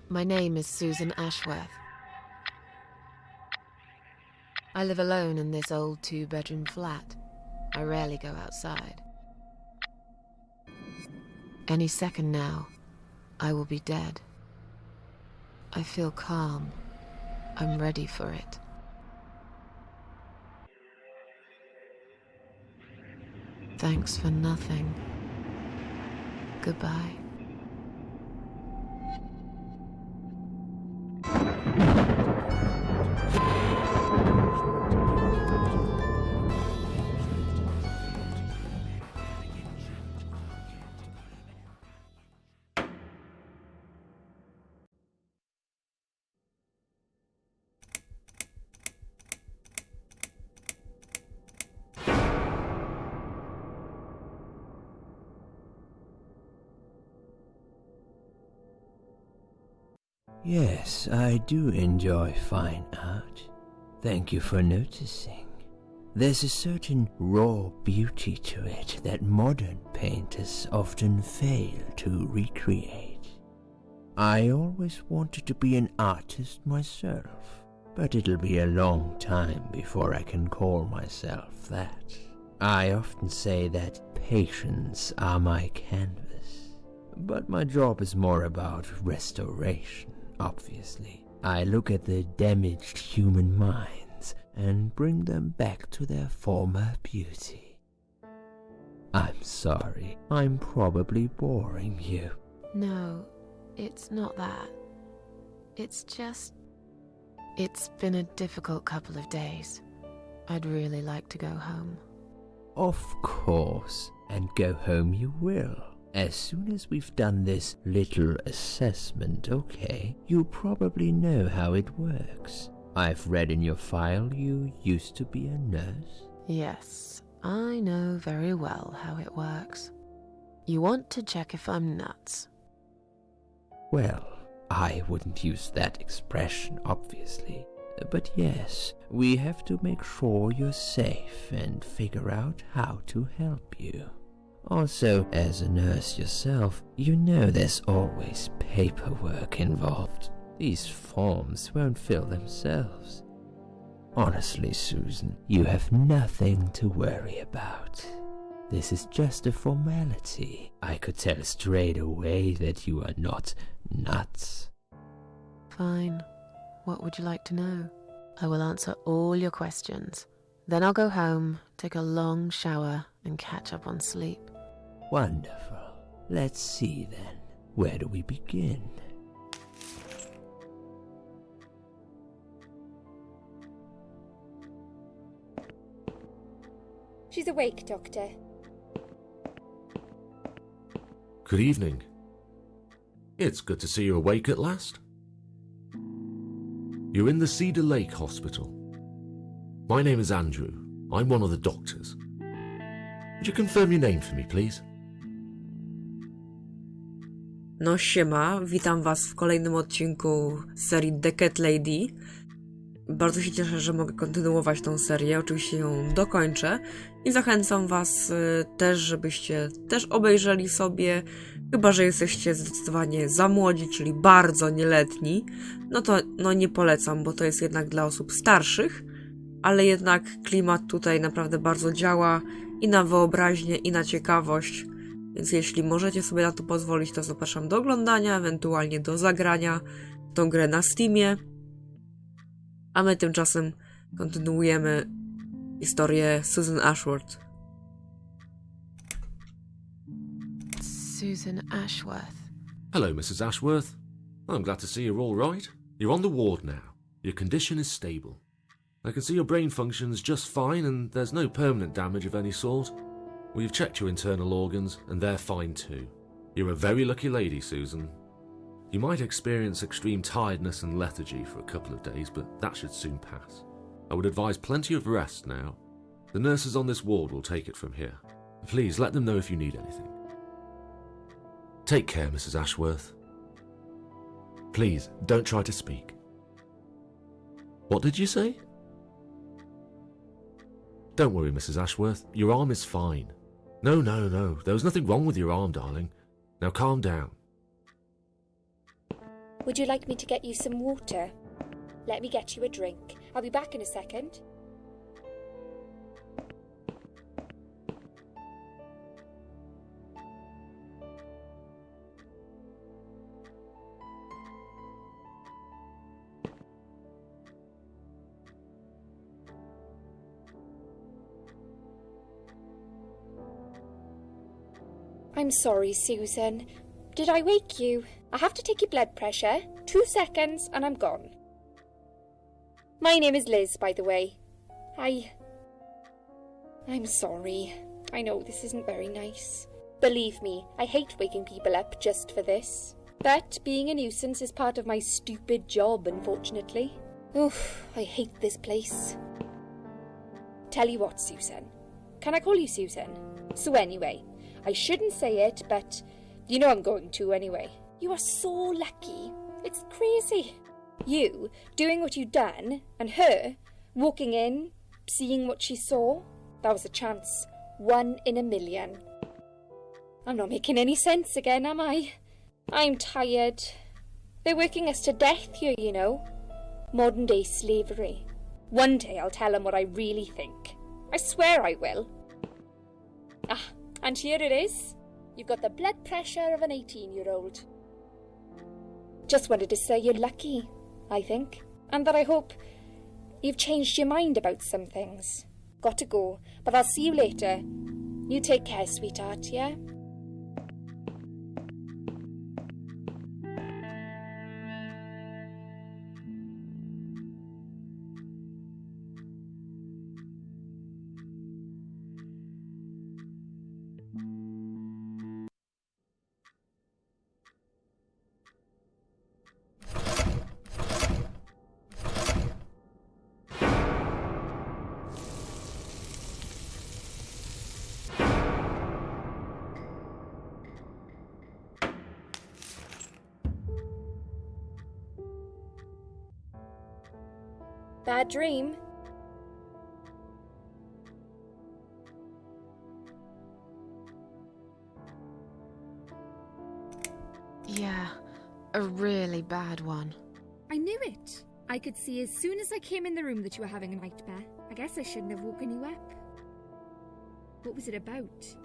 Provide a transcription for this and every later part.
My name is Susan Ashworth. I live alone in this old 2-bedroom flat. I rarely go outside. Any second now, I will be dead. I feel calm. I'm ready for it. Thanks for nothing. Goodbye. Yes, I do enjoy fine art. Thank you for noticing. There's a certain raw beauty to it that modern painters often fail to recreate. I always wanted to be an artist myself, but it'll be a long time before I can call myself that. I often say that patients are my canvas, but my job is more about restoration. Obviously, I look at the damaged human minds and bring them back to their former beauty. I'm sorry, I'm probably boring you. No, it's not that. It's just... It's been a difficult couple of days. I'd really like to go home. Of course, and go home you will. As soon as we've done this little assessment, okay, you probably know how it works. I've read in your file you used to be a nurse. Yes, I know very well how it works. You want to check if I'm nuts. Well, I wouldn't use that expression, obviously. But yes, we have to make sure you're safe and figure out how to help you. Also, as a nurse yourself, you know there's always paperwork involved. These forms won't fill themselves. Honestly, Susan, you have nothing to worry about. This is just a formality. I could tell straight away that you are not nuts. Fine. What would you like to know? I will answer all your questions. Then I'll go home, take a long shower, and catch up on sleep. Wonderful. Let's see then. Where do we begin? She's awake, Doctor. Good evening. It's good to see you awake at last. You're in the Cedar Lake Hospital. My name is Andrew. I'm one of the doctors. Would you confirm your name for me, please? No siema, witam was w kolejnym odcinku serii The Cat Lady. Bardzo się cieszę, że mogę kontynuować tą serię, oczywiście ją dokończę i zachęcam was też, żebyście też obejrzeli sobie, chyba że jesteście zdecydowanie za młodzi, czyli bardzo nieletni, no to nie polecam, bo to jest jednak dla osób starszych, ale jednak klimat tutaj naprawdę bardzo działa i na wyobraźnię, i na ciekawość. Więc jeśli możecie sobie na to pozwolić, to zapraszam do oglądania, ewentualnie do zagrania w tą grę na Steamie. A my tymczasem kontynuujemy historię Susan Ashworth. Susan Ashworth. Hello, Mrs. Ashworth. I'm glad to see you're all right. You're on the ward now. Your condition is stable. I can see your brain functions just fine and there's no permanent damage of any sort. We've checked your internal organs and they're fine too. You're a very lucky lady, Susan. You might experience extreme tiredness and lethargy for a couple of days, but that should soon pass. I would advise plenty of rest now. The nurses on this ward will take it from here. Please let them know if you need anything. Take care, Mrs. Ashworth. Please, don't try to speak. What did you say? Don't worry, Mrs. Ashworth. Your arm is fine. No. There was nothing wrong with your arm, darling. Now calm down. Would you like me to get you some water? Let me get you a drink. I'll be back in a second. I'm sorry, Susan. Did I wake you? I have to take your blood pressure. 2 seconds and I'm gone. My name is Liz, by the way. I'm sorry. I know this isn't very nice. Believe me, I hate waking people up just for this. But being a nuisance is part of my stupid job, unfortunately. Oof, I hate this place. Tell you what, Susan. Can I call you Susan? So anyway, I shouldn't say it, but you know I'm going to anyway. You are so lucky. It's crazy. You doing what you'd done, and her walking in, seeing what she saw. That was a chance. 1 in a million. I'm not making any sense again, am I? I'm tired. They're working us to death here, you know. Modern day slavery. One day I'll tell them what I really think. I swear I will. Ah, and here it is. You've got the blood pressure of an 18-year-old. Just wanted to say you're lucky, I think. And that I hope you've changed your mind about some things. Got to go, but I'll see you later. You take care, sweetheart, yeah? Bad dream? Yeah, a really bad one. I knew it. I could see as soon as I came in the room that you were having a nightmare. I guess I shouldn't have woken you up. What was it about?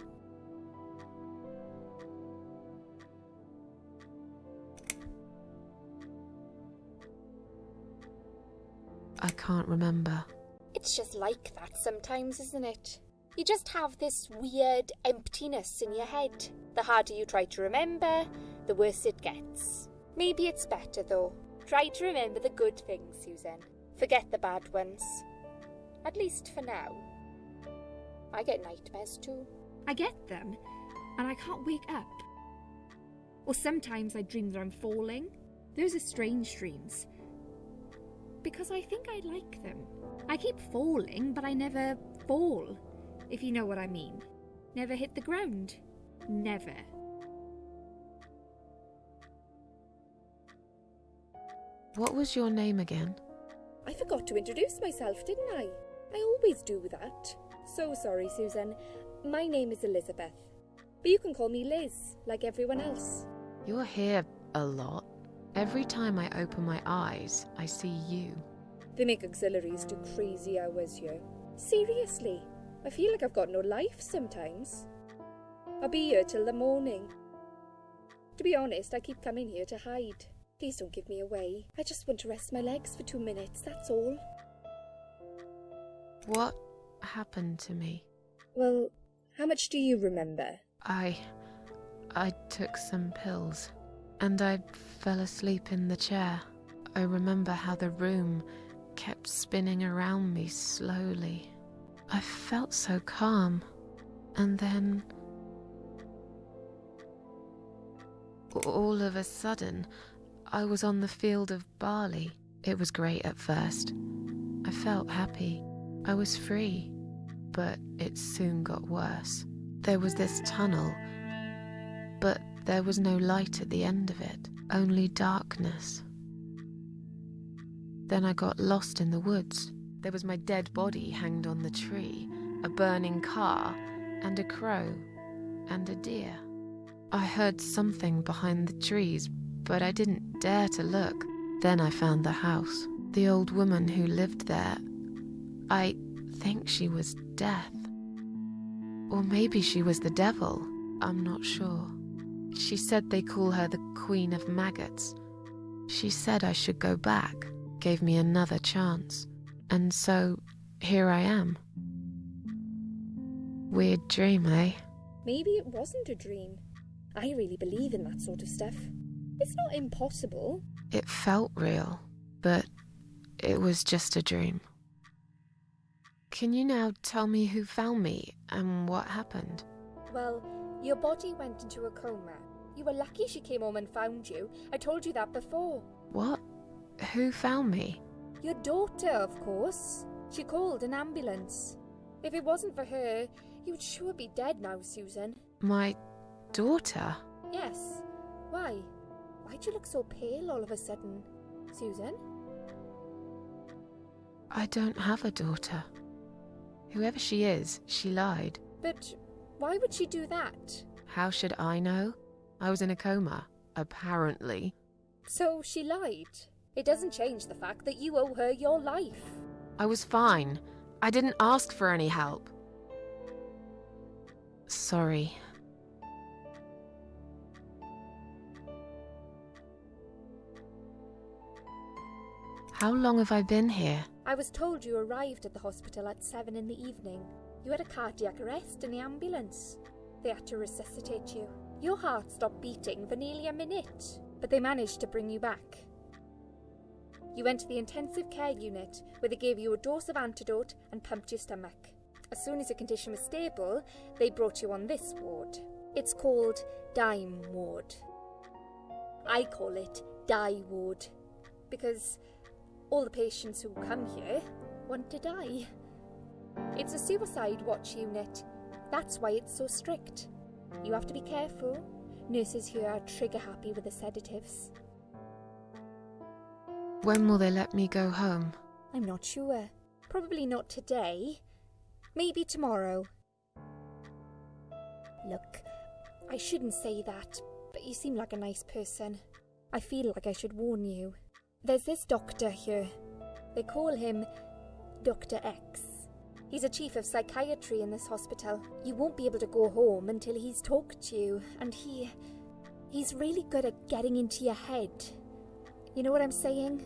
I can't remember. It's just like that sometimes, isn't it? You just have this weird emptiness in your head. The harder you try to remember, the worse it gets. Maybe it's better though. Try to remember the good things, Susan. Forget the bad ones. At least for now. I get nightmares too. I get them, and I can't wake up. Or sometimes I dream that I'm falling. Those are strange dreams. Because I think I like them. I keep falling, but I never fall, if you know what I mean. Never hit the ground. Never. What was your name again? I forgot to introduce myself, didn't I? I always do that. So sorry, Susan. My name is Elizabeth. But you can call me Liz, like everyone else. You're here a lot. Every time I open my eyes, I see you. They make auxiliaries do crazy hours here. Seriously, I feel like I've got no life sometimes. I'll be here till the morning. To be honest, I keep coming here to hide. Please don't give me away. I just want to rest my legs for 2 minutes, that's all. What happened to me? Well, how much do you remember? I took some pills. And I fell asleep in the chair. I remember how the room kept spinning around me slowly. I felt so calm. And then, all of a sudden, I was on the field of barley. It was great at first. I felt happy. I was free. But it soon got worse. There was this tunnel, but there was no light at the end of it, only darkness. Then I got lost in the woods. There was my dead body hanged on the tree, a burning car, and a crow, and a deer. I heard something behind the trees, but I didn't dare to look. Then I found the house. The old woman who lived there. I think she was Death. Or maybe she was the devil. I'm not sure. She said they call her the Queen of Maggots. She said I should go back, gave me another chance. And so, here I am. Weird dream, eh? Maybe it wasn't a dream. I really believe in that sort of stuff. It's not impossible. It felt real, but it was just a dream. Can you now tell me who found me and what happened? Well, your body went into a coma. You were lucky she came home and found you. I told you that before. What? Who found me? Your daughter, of course. She called an ambulance. If it wasn't for her, you'd sure be dead now, Susan. My daughter? Yes. Why? Why'd you look so pale all of a sudden, Susan? I don't have a daughter. Whoever she is, she lied. But why would she do that? How should I know? I was in a coma, apparently. So she lied. It doesn't change the fact that you owe her your life. I was fine. I didn't ask for any help. Sorry. How long have I been here? I was told you arrived at the hospital at 7 in the evening. You had a cardiac arrest in the ambulance. They had to resuscitate you. Your heart stopped beating for nearly a minute, but they managed to bring you back. You went to the intensive care unit, where they gave you a dose of antidote and pumped your stomach. As soon as your condition was stable, they brought you on this ward. It's called Dime Ward. I call it Die Ward, because all the patients who come here want to die. It's a suicide watch unit. That's why it's so strict. You have to be careful. Nurses here are trigger happy with the sedatives. When will they let me go home? I'm not sure. Probably not today. Maybe tomorrow. Look, I shouldn't say that, but you seem like a nice person. I feel like I should warn you. There's this doctor here. They call him Dr. X. He's a chief of psychiatry in this hospital. You won't be able to go home until he's talked to you, and he's really good at getting into your head. You know what I'm saying?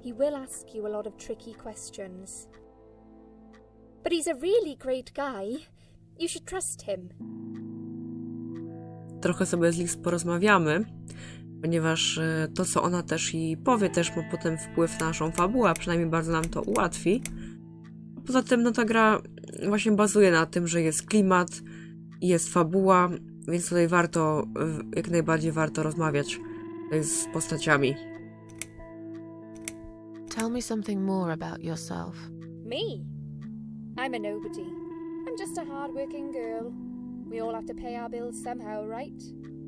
He will ask you a lot of tricky questions. But he's a really great guy. You should trust him. Trochę sobie z Liz porozmawiamy, ponieważ to, co ona też i powie, też ma potem wpływ na naszą fabułę, a przynajmniej bardzo nam to ułatwi. Poza tym, no ta gra właśnie bazuje na tym, że jest klimat i jest fabuła, więc tutaj warto, jak najbardziej warto rozmawiać z postaciami. Tell me something more about yourself. Me? I'm a nobody. I'm just a hard-working girl. We all have to pay our bills somehow, right?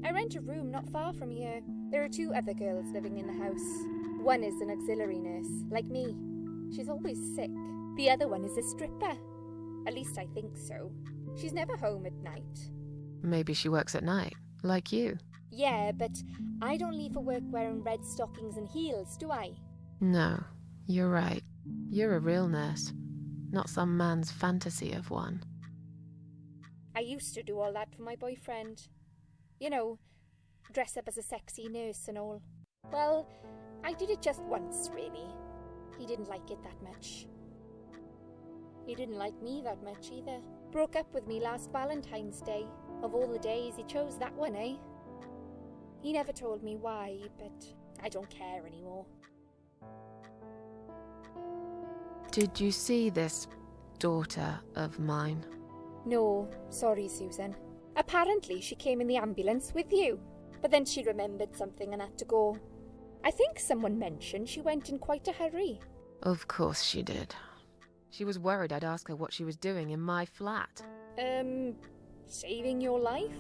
I rent a room not far from here. There are 2 other girls living in the house. One is an auxiliary nurse, like me. She's always sick. The other one is a stripper. At least I think so. She's never home at night. Maybe she works at night, like you. Yeah, but I don't leave for work wearing red stockings and heels, do I? No, you're right. You're a real nurse, not some man's fantasy of one. I used to do all that for my boyfriend. You know, dress up as a sexy nurse and all. Well, I did it just once, really. He didn't like it that much. He didn't like me that much either. Broke up with me last Valentine's Day. Of all the days, he chose that one, eh? He never told me why, but I don't care anymore. Did you see this daughter of mine? No, sorry, Susan. Apparently she came in the ambulance with you, but then she remembered something and had to go. I think someone mentioned she went in quite a hurry. Of course she did. She was worried I'd ask her what she was doing in my flat. Saving your life?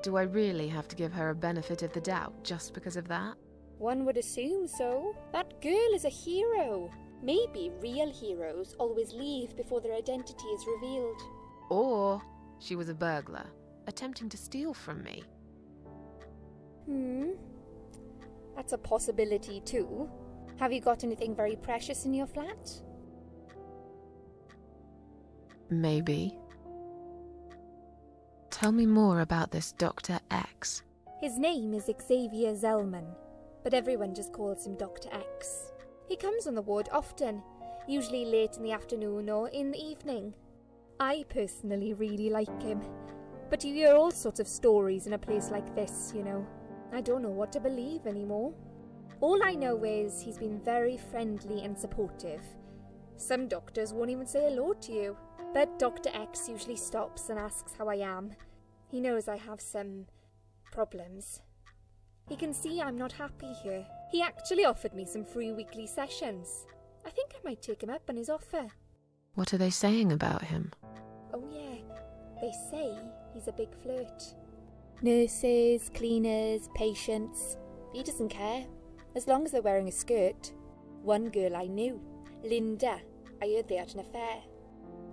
Do I really have to give her a benefit of the doubt just because of that? One would assume so. That girl is a hero. Maybe real heroes always leave before their identity is revealed. Or she was a burglar, attempting to steal from me. That's a possibility too. Have you got anything very precious in your flat? Maybe. Tell me more about this Dr. X. His name is Xavier Zellman, but everyone just calls him Dr. X. He comes on the ward often, usually late in the afternoon or in the evening. I personally really like him, but you hear all sorts of stories in a place like this, you know. I don't know what to believe anymore. All I know is he's been very friendly and supportive. Some doctors won't even say hello to you, but Dr. X usually stops and asks how I am. He knows I have some problems. He can see I'm not happy here. He actually offered me some free weekly sessions. I think I might take him up on his offer. What are they saying about him? Oh yeah, they say he's a big flirt. Nurses, cleaners, patients. He doesn't care, as long as they're wearing a skirt. One girl I knew, Linda, I heard they had an affair.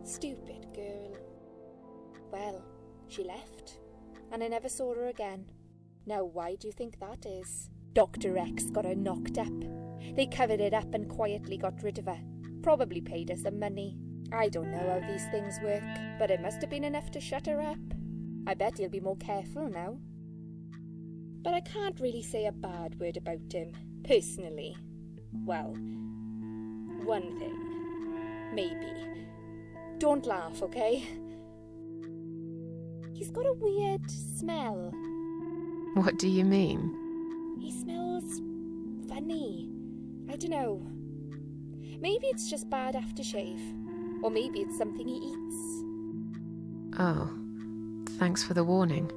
Stupid girl. Well, she left, and I never saw her again. Now why do you think that is? Dr. X got her knocked up. They covered it up and quietly got rid of her. Probably paid her some money. I don't know how these things work, but it must have been enough to shut her up. I bet he'll be more careful now. But I can't really say a bad word about him, personally. Well, one thing. Maybe. Don't laugh, okay? He's got a weird smell. What do you mean? He smells funny. I don't know. Maybe it's just bad aftershave. Or maybe it's something he eats. Oh, thanks for the warning.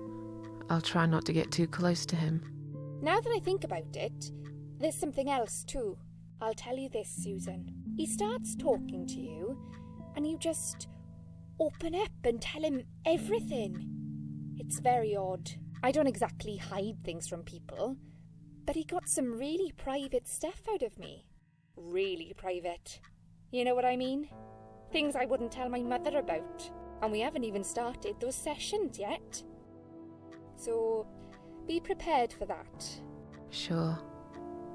I'll try not to get too close to him. Now that I think about it, there's something else too. I'll tell you this, Susan. He starts talking to you, and you just open up and tell him everything. It's very odd. I don't exactly hide things from people, but he got some really private stuff out of me. Really private. You know what I mean? Things I wouldn't tell my mother about. And we haven't even started those sessions yet. So, be prepared for that. Sure,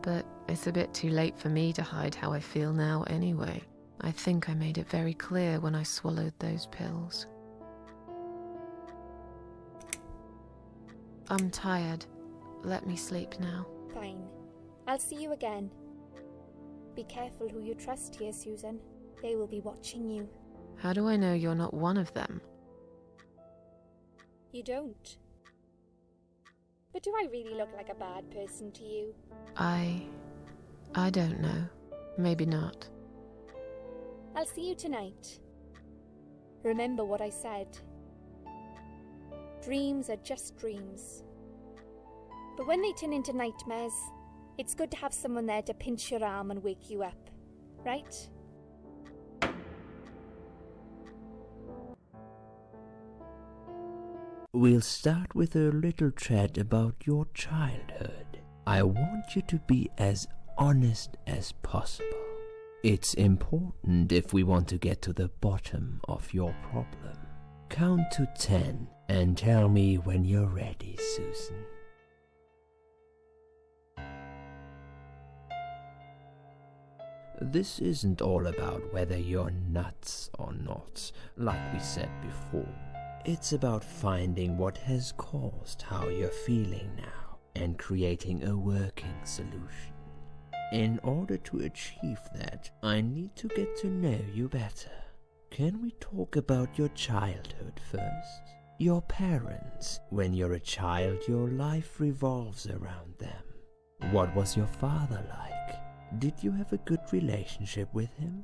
but it's a bit too late for me to hide how I feel now anyway. I think I made it very clear when I swallowed those pills. I'm tired. Let me sleep now. Fine. I'll see you again. Be careful who you trust here, Susan. They will be watching you. How do I know you're not one of them? You don't. But do I really look like a bad person to you? I don't know. Maybe not. I'll see you tonight. Remember what I said. Dreams are just dreams. But when they turn into nightmares, it's good to have someone there to pinch your arm and wake you up, right? We'll start with a little chat about your childhood. I want you to be as honest as possible. It's important if we want to get to the bottom of your problem. Count to 10 and tell me when you're ready, Susan. This isn't all about whether you're nuts or not, like we said before. It's about finding what has caused how you're feeling now and creating a working solution. In order to achieve that, I need to get to know you better. Can we talk about your childhood first? Your parents. When you're a child, your life revolves around them. What was your father like? Did you have a good relationship with him?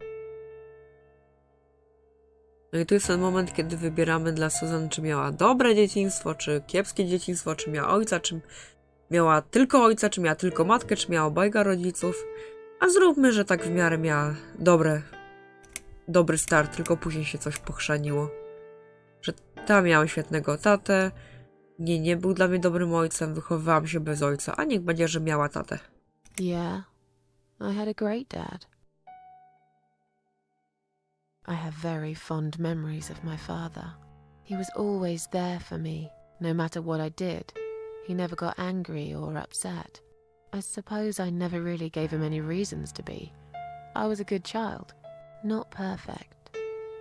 No i tu jest ten moment, kiedy wybieramy dla Susan, czy miała dobre dzieciństwo, czy kiepskie dzieciństwo, czy miała ojca, czy miała tylko ojca, czy miała tylko matkę, czy miała obojga rodziców. A zróbmy, że tak w miarę miała dobry start, tylko później się coś pochrzaniło. Że miałam świetnego tatę, nie był dla mnie dobrym ojcem, wychowywałam się bez ojca, a niech będzie, że miała tatę. Yeah, I had a great dad. I have very fond memories of my father. He was always there for me, no matter what I did. He never got angry or upset. I suppose I never really gave him any reasons to be. I was a good child. Not perfect.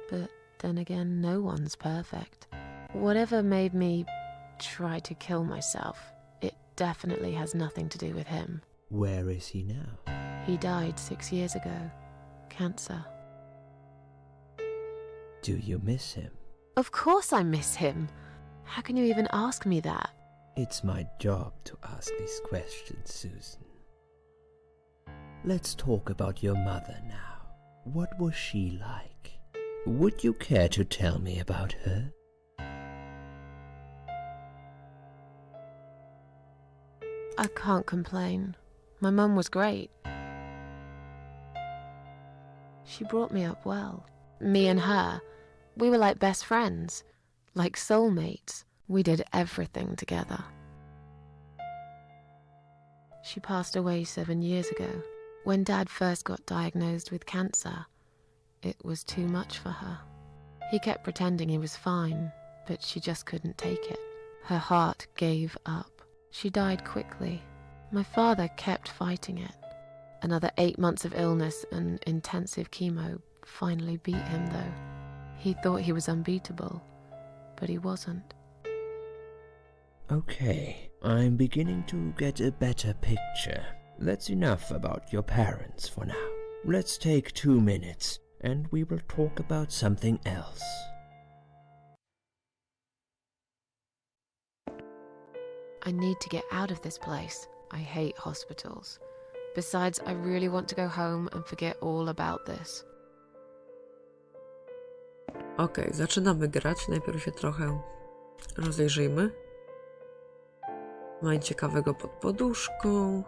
But then again, no one's perfect. Whatever made me try to kill myself, it definitely has nothing to do with him. Where is he now? He died 6 years ago. Cancer. Do you miss him? Of course I miss him. How can you even ask me that? It's my job to ask these questions, Susan. Let's talk about your mother now. What was she like? Would you care to tell me about her? I can't complain. My mum was great. She brought me up well. Me and her, we were like best friends, like soulmates. We did everything together. She passed away 7 years ago. When Dad first got diagnosed with cancer, it was too much for her. He kept pretending he was fine, but she just couldn't take it. Her heart gave up. She died quickly. My father kept fighting it. Another 8 months of illness and intensive chemo finally beat him, though. He thought he was unbeatable, but he wasn't. Okay, I'm beginning to get a better picture. That's enough about your parents for now. Let's take 2 minutes, and we will talk about something else. I need to get out of this place. I hate hospitals. Besides, I really want to go home and forget all about this. Okej, zaczynamy grać. Najpierw się trochę rozejrzyjmy. Mam ciekawego pod poduszką.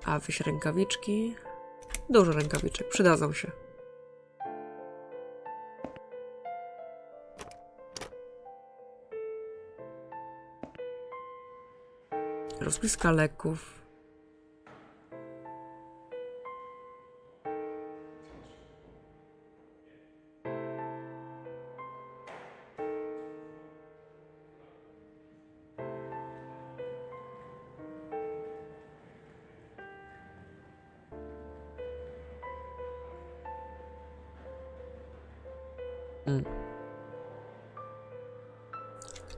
A wyś rękawiczki. Dużo rękawiczek, przydadzą się. Rozpiska leków.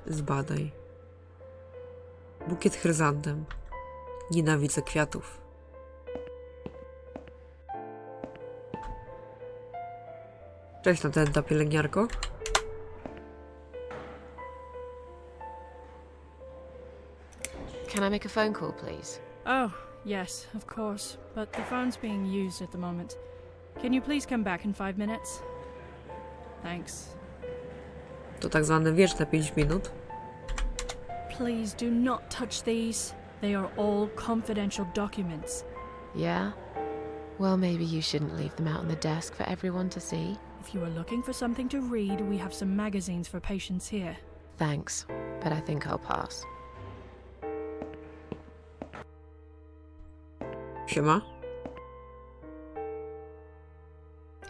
Zbadaj. Bukiet chryzantem. Nienawidzę kwiatów. Cześć, ta pielęgniarko. Can I make a phone call, please? Oh, yes, of course, but the phone's being used at the moment. Can you please come back in 5 minutes? Thanks. To tak zwane wieczne 5 minut. Please do not touch these. They are all confidential documents. Yeah? Well, maybe you shouldn't leave them out on the desk for everyone to see. If you are looking for something to read, we have some magazines for patients here. Thanks, but I think I'll pass. Siema.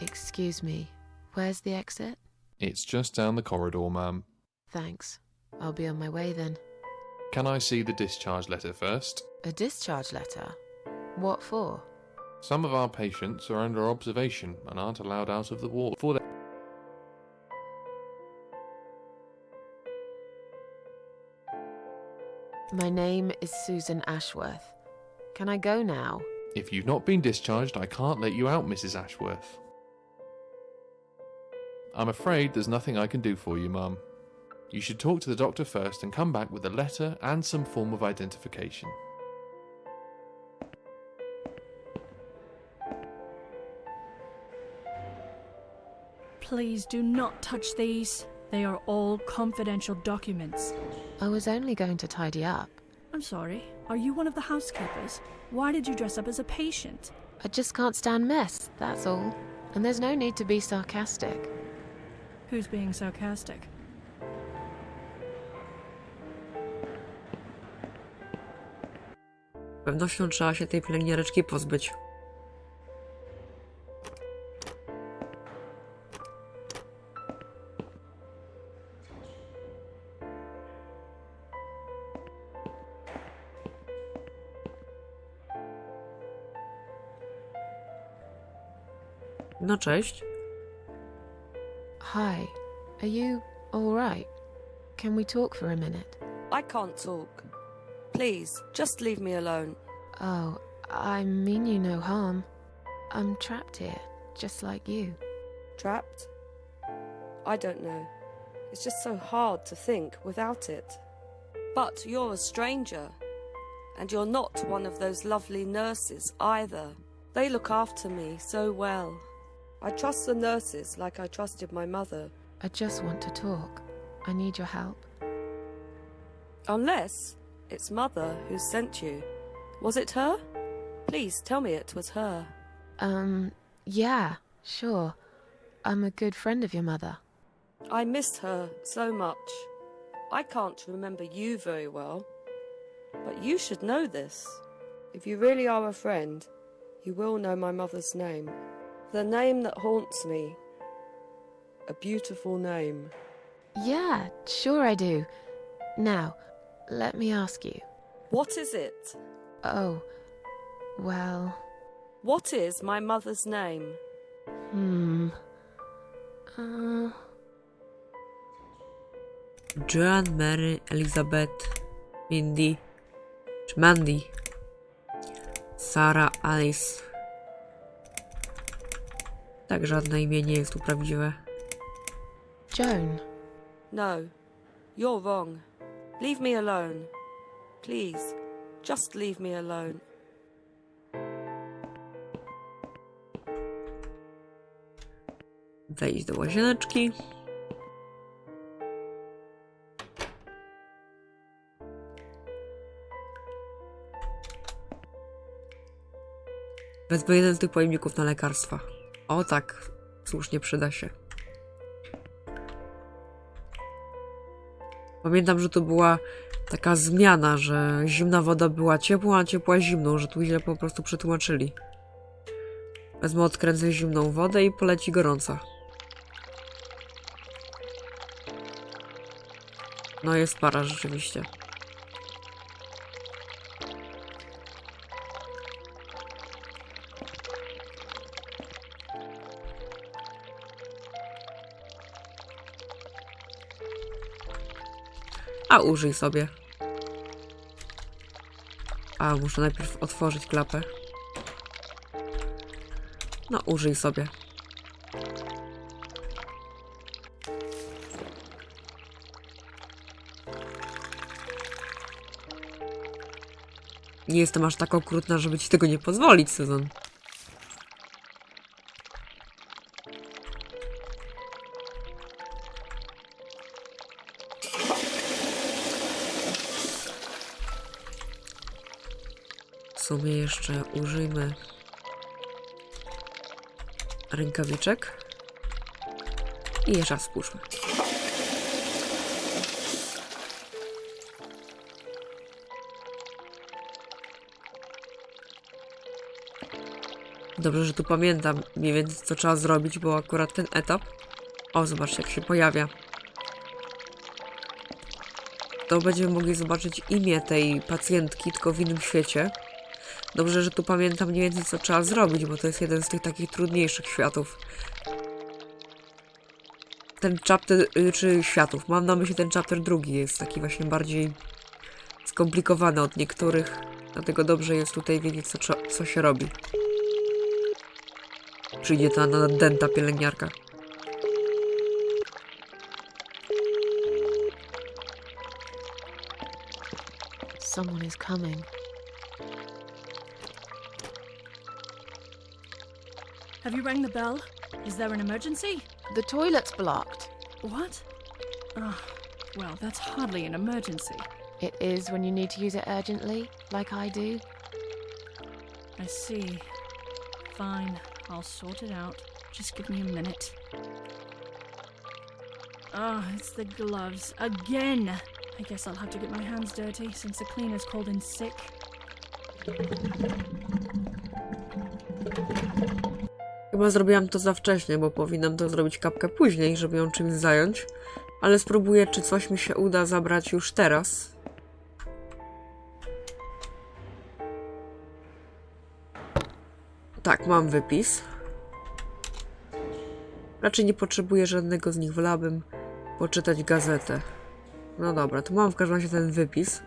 Excuse me, where's the exit? It's just down the corridor, ma'am. Thanks. I'll be on my way then. Can I see the discharge letter first? A discharge letter? What for? Some of our patients are under observation and aren't allowed out of the ward for their... My name is Susan Ashworth. Can I go now? If you've not been discharged, I can't let you out, Mrs. Ashworth. I'm afraid there's nothing I can do for you, ma'am. You should talk to the doctor first and come back with a letter and some form of identification. Please do not touch these. They are all confidential documents. I was only going to tidy up. I'm sorry, are you one of the housekeepers? Why did you dress up as a patient? I just can't stand mess, that's all. And there's no need to be sarcastic. Who's being sarcastic? Z pewnością trzeba się tej pielęgniareczki pozbyć. No cześć. Hi. Are you all right? Can we talk for a minute? I can't talk. Please, just leave me alone. Oh, I mean you no harm. I'm trapped here, just like you. Trapped? I don't know. It's just so hard to think without it. But you're a stranger. And you're not one of those lovely nurses either. They look after me so well. I trust the nurses like I trusted my mother. I just want to talk. I need your help. Unless it's Mother who sent you. Was it her? Please tell me it was her. Yeah, sure. I'm a good friend of your mother. I miss her so much. I can't remember you very well. But you should know this. If you really are a friend, you will know my mother's name. The name that haunts me. A beautiful name. Yeah, sure I do. Now, let me ask you. What is it? Oh, well... What is my mother's name? Joan, Mary, Elizabeth, Mindy, czy Mandy, Sarah, Alice. Tak, żadne imię nie jest tu prawdziwe. Joan. No, you're wrong. Leave me alone. Please, just leave me alone. Wejdź do łazieneczki. Wezmę jeden z tych pojemników na lekarstwa. O tak, słusznie przyda się. Pamiętam, że to była taka zmiana, że zimna woda była ciepła, a ciepła zimną, że tu źle po prostu przetłumaczyli. Wezmę, odkręcę zimną wodę i poleci gorąca. No jest para rzeczywiście. A użyj sobie. A muszę najpierw otworzyć klapę. No użyj sobie. Nie jestem aż tak okrutna, żeby ci tego nie pozwolić, Susan. W sumie jeszcze użyjmy rękawiczek i jeszcze raz spójrzmy. Dobrze, że tu pamiętam mniej więcej co trzeba zrobić, bo akurat ten etap... O, zobaczcie jak się pojawia. To będziemy mogli zobaczyć imię tej pacjentki, tylko w innym świecie. Dobrze, że tu pamiętam mniej więcej co trzeba zrobić, bo to jest jeden z tych takich trudniejszych światów. Ten chapter, czy światów, mam na myśli ten chapter drugi, jest taki właśnie bardziej skomplikowany od niektórych. Dlatego dobrze jest tutaj wiedzieć co się robi. Przyjdzie ta nadęta pielęgniarka. Someone is coming. Have you rang the bell? Is there an emergency? The toilet's blocked. What? Oh, well, that's hardly an emergency. It is when you need to use it urgently, like I do. I see. Fine, I'll sort it out. Just give me a minute. Oh, it's the gloves. Again! I guess I'll have to get my hands dirty since the cleaner's called in sick. Chyba zrobiłam to za wcześnie, bo powinnam to zrobić kapkę później, żeby ją czymś zająć. Ale spróbuję, czy coś mi się uda zabrać już teraz. Tak, mam wypis. Raczej nie potrzebuję żadnego z nich, wolałabym poczytać gazetę. No dobra, to mam w każdym razie ten wypis.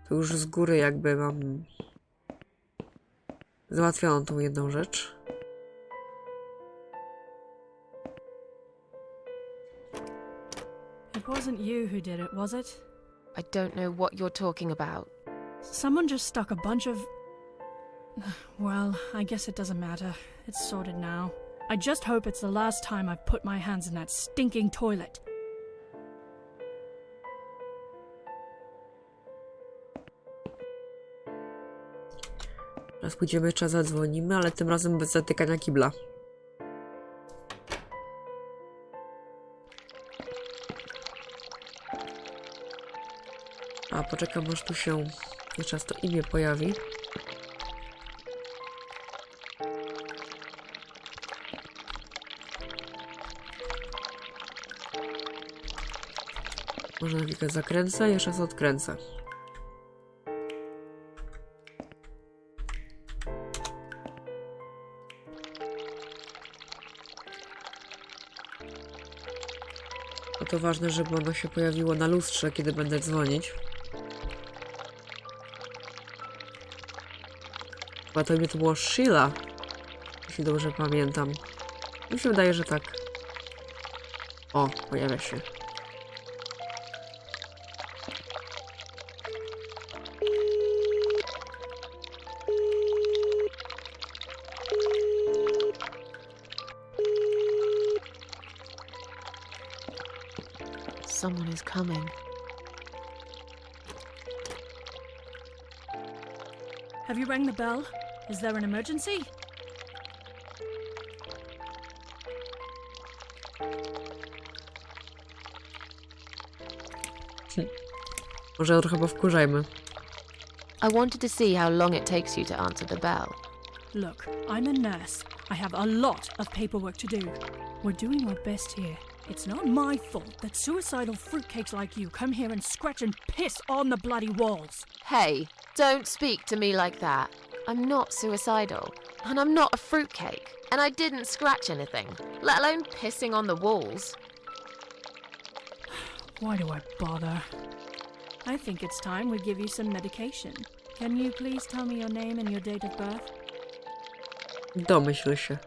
To już z góry jakby mam załatwioną tą jedną rzecz. It wasn't you who did it, was it? I don't know what you're talking about. Someone just stuck a bunch of... Well, I guess it doesn't matter. It's sorted now. I just hope it's the last time I've put my hands in that stinking toilet. Teraz pójdziemy jeszcze zadzwonimy, ale tym razem bez zatykania kibla. A poczekam, aż tu się jeszcze raz to imię pojawi. Może na chwilkę zakręcę, jeszcze raz odkręcę. No to ważne, żeby ono się pojawiło na lustrze, kiedy będę dzwonić. Chyba to imię to było Sheila, jeśli dobrze pamiętam. Mi się wydaje, że tak. O, pojawia się. Someone is coming. Have you rang the bell? Is there an emergency? Może ją trochę powkurzajmy. I wanted to see how long it takes you to answer the bell. Look, I'm a nurse. I have a lot of paperwork to do. We're doing our best here. It's not my fault that suicidal fruitcakes like you come here and scratch and piss on the bloody walls. Hey, don't speak to me like that. I'm not suicidal, and I'm not a fruitcake, and I didn't scratch anything, let alone pissing on the walls. Why do I bother? I think it's time we give you some medication. Can you please tell me your name and your date of birth? Domyśl się.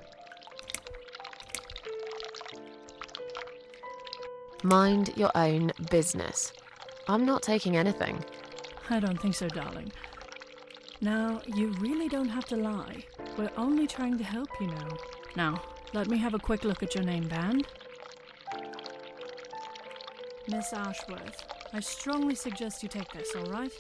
Mind your own business. I'm not taking anything. I don't think so, darling. Now, you really don't have to lie. We're only trying to help you now. Now, let me have a quick look at your name band. Miss Ashworth, I strongly suggest you take this, all right?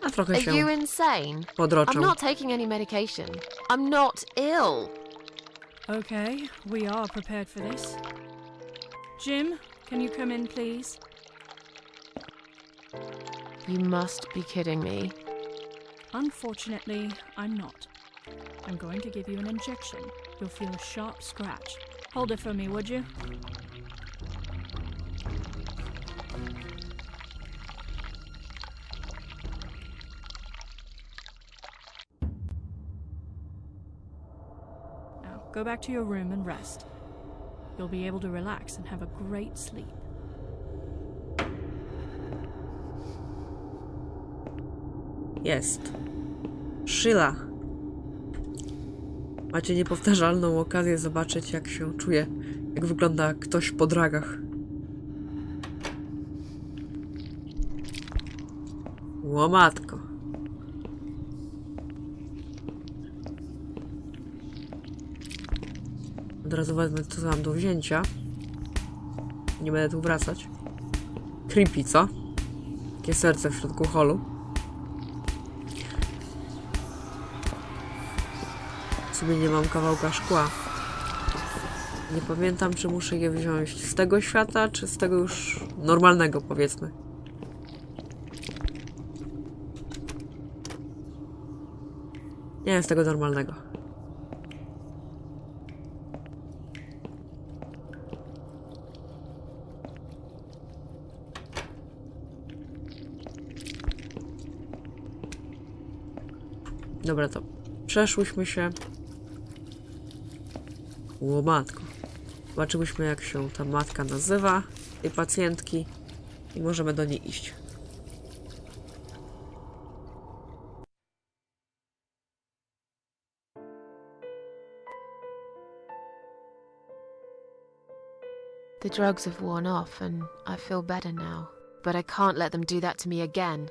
A trochę Are się you insane? I'm podroczył. not taking any medication. I'm not ill. Okay, we are prepared for this. Jim, can you come in, please? You must be kidding me. Unfortunately, I'm not. I'm going to give you an injection. You'll feel a sharp scratch. Hold it for me, would you? Now, go back to your room and rest. You'll be able to relax and have a great sleep. Jest. Sheila. Macie niepowtarzalną okazję zobaczyć, jak się czuje, jak wygląda ktoś po dragach. Łomatko. Od razu wezmę, co mam do wzięcia. Nie będę tu wracać. Creepy, co? Takie serce w środku holu. W sumie nie mam kawałka szkła. Nie pamiętam, czy muszę je wziąć z tego świata, czy z tego już normalnego, powiedzmy. Nie jest tego normalnego. Dobra, to przeszłyśmy się. O matko. Zobaczyłyśmy, jak się ta matka nazywa, tej pacjentki, i możemy do niej iść. The drugs have worn off and I feel better now. But I can't let them do that to me again.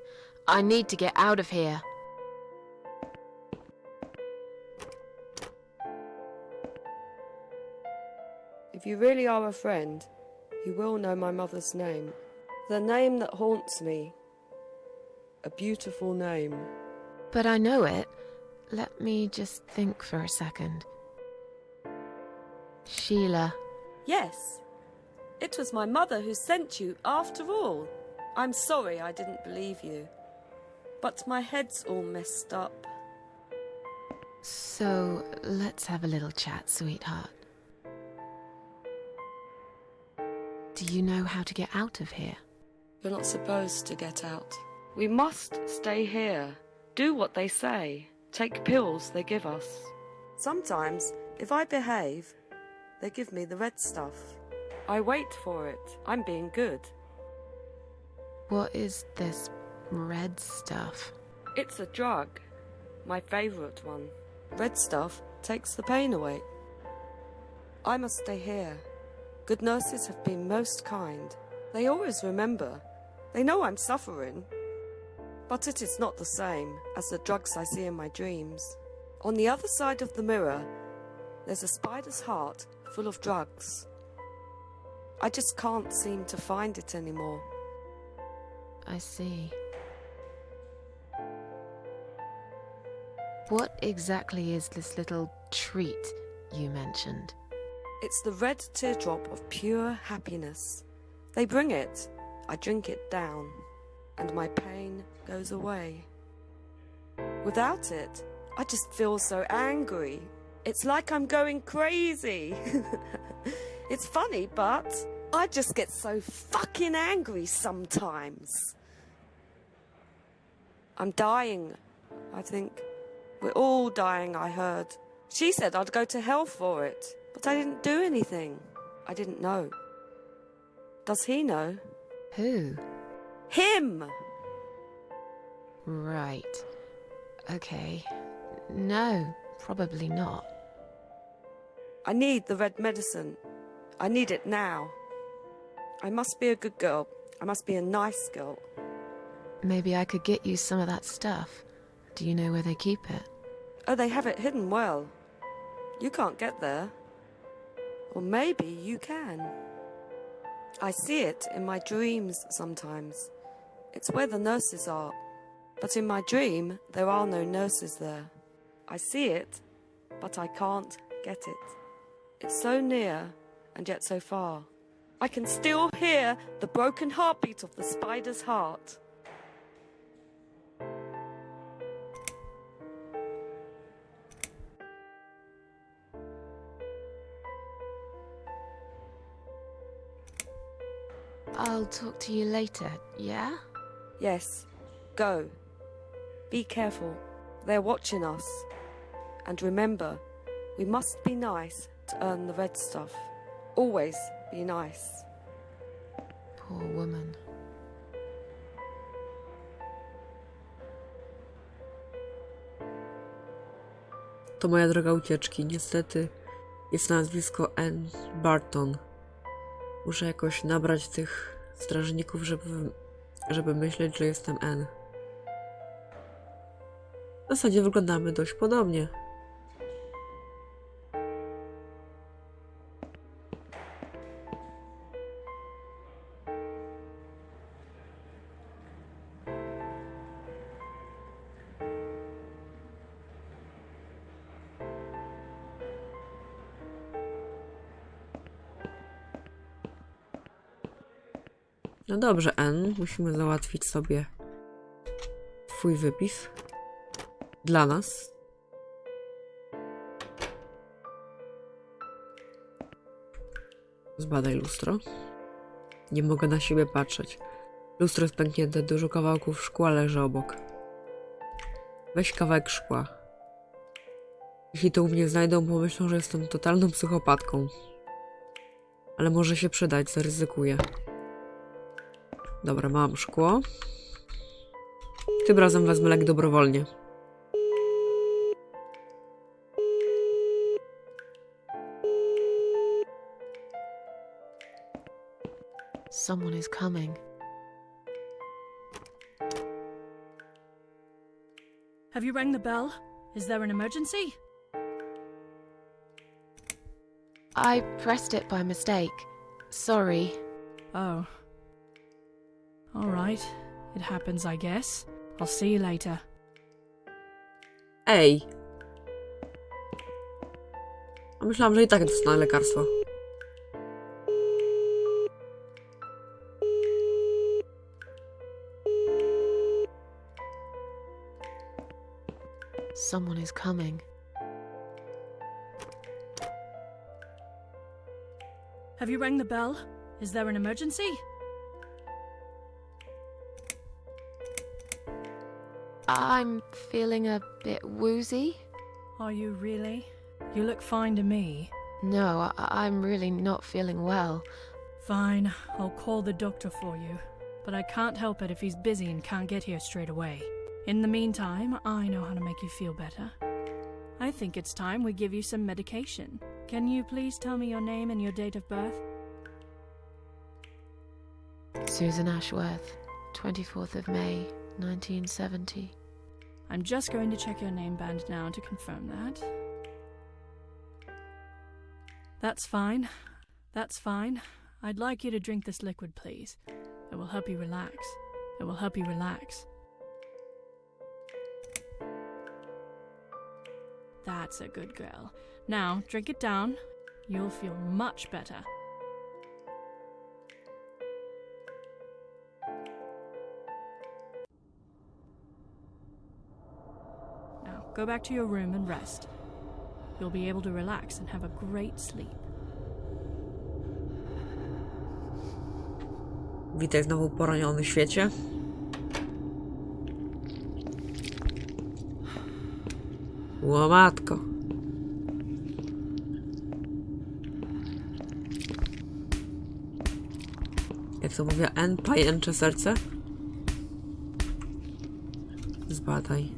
I need to get out of here. If you really are a friend, you will know my mother's name. The name that haunts me. A beautiful name. But I know it. Let me just think for a second. Sheila. Yes. It was my mother who sent you, after all. I'm sorry I didn't believe you. But my head's all messed up. So, let's have a little chat, sweetheart. Do you know how to get out of here? You're not supposed to get out. We must stay here. Do what they say. Take pills they give us. Sometimes, if I behave, they give me the red stuff. I wait for it. I'm being good. What is this red stuff? It's a drug. My favourite one. Red stuff takes the pain away. I must stay here. Good nurses have been most kind. They always remember. They know I'm suffering. But it is not the same as the drugs I see in my dreams. On the other side of the mirror, there's a spider's heart full of drugs. I just can't seem to find it anymore. I see. What exactly is this little treat you mentioned? It's the red teardrop of pure happiness. They bring it, I drink it down, and my pain goes away. Without it, I just feel so angry. It's like I'm going crazy. It's funny, but I just get so fucking angry sometimes. I'm dying, I think. We're all dying, I heard. She said I'd go to hell for it, but I didn't do anything. I didn't know. Does he know? Who? Him! Right. Okay. No, probably not. I need the red medicine. I need it now. I must be a good girl. I must be a nice girl. Maybe I could get you some of that stuff. Do you know where they keep it? Oh, they have it hidden well. You can't get there. Or maybe you can. I see it in my dreams sometimes. It's where the nurses are. But in my dream, there are no nurses there. I see it, but I can't get it. It's so near and yet so far. I can still hear the broken heartbeat of the spider's heart. I'll talk to you later, yeah? Yes, go. Be careful. They're watching us. And remember, we must be nice to earn the red stuff. Always be nice. Poor woman. To moja droga ucieczki. Niestety jest nazwisko Ann Barton. Muszę jakoś nabrać tych strażników, żeby myśleć, że jestem Ann. W zasadzie wyglądamy dość podobnie. No dobrze, Ann, musimy załatwić sobie twój wypis. Dla nas. Zbadaj lustro. Nie mogę na siebie patrzeć. Lustro jest pęknięte, dużo kawałków szkła leży obok. Weź kawałek szkła. Jeśli to u mnie znajdą, pomyślą, że jestem totalną psychopatką. Ale może się przydać, zaryzykuję. Dobra, mam szkło. Tym razem wezmę lek dobrowolnie. Someone is coming. Have you rang the bell? Is there an emergency? I pressed it by mistake. Sorry. Oh. Alright. It happens, I guess. I'll see you later. Ej! A myślałam, że i tak dostanę lekarstwo. Someone is coming. Have you rang the bell? Is there an emergency? I'm feeling a bit woozy. Are you really? You look fine to me. No, I'm really not feeling well. Fine, I'll call the doctor for you. But I can't help it if he's busy and can't get here straight away. In the meantime, I know how to make you feel better. I think it's time we give you some medication. Can you please tell me your name and your date of birth? Susan Ashworth, 24th of May, 1970. I'm just going to check your name band now to confirm that. That's fine. That's fine. I'd like you to drink this liquid, please. It will help you relax. It will help you relax. That's a good girl. Now, drink it down. You'll feel much better. Now, go back to your room and rest. You'll be able to relax and have a great sleep. Witaj znowu poraniony świecie. O matko. Jak to mówię? Pajęcze serce? Zbadaj.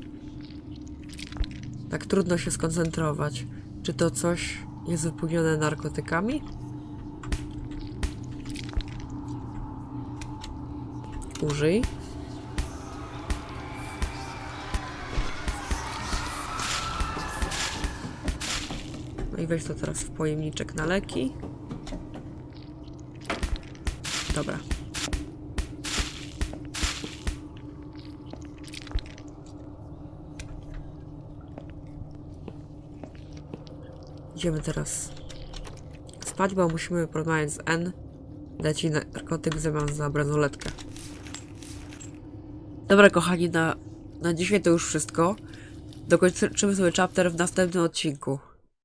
Tak trudno się skoncentrować. Czy to coś jest wypełnione narkotykami? Użyj. No i weź to teraz w pojemniczek na leki. Dobra. Idziemy teraz spać, bo musimy porozmawiać z N. Dać ci narkotyk w zamian za bransoletkę. Dobra, kochani, na dzisiaj to już wszystko. Dokończymy sobie chapter w następnym odcinku.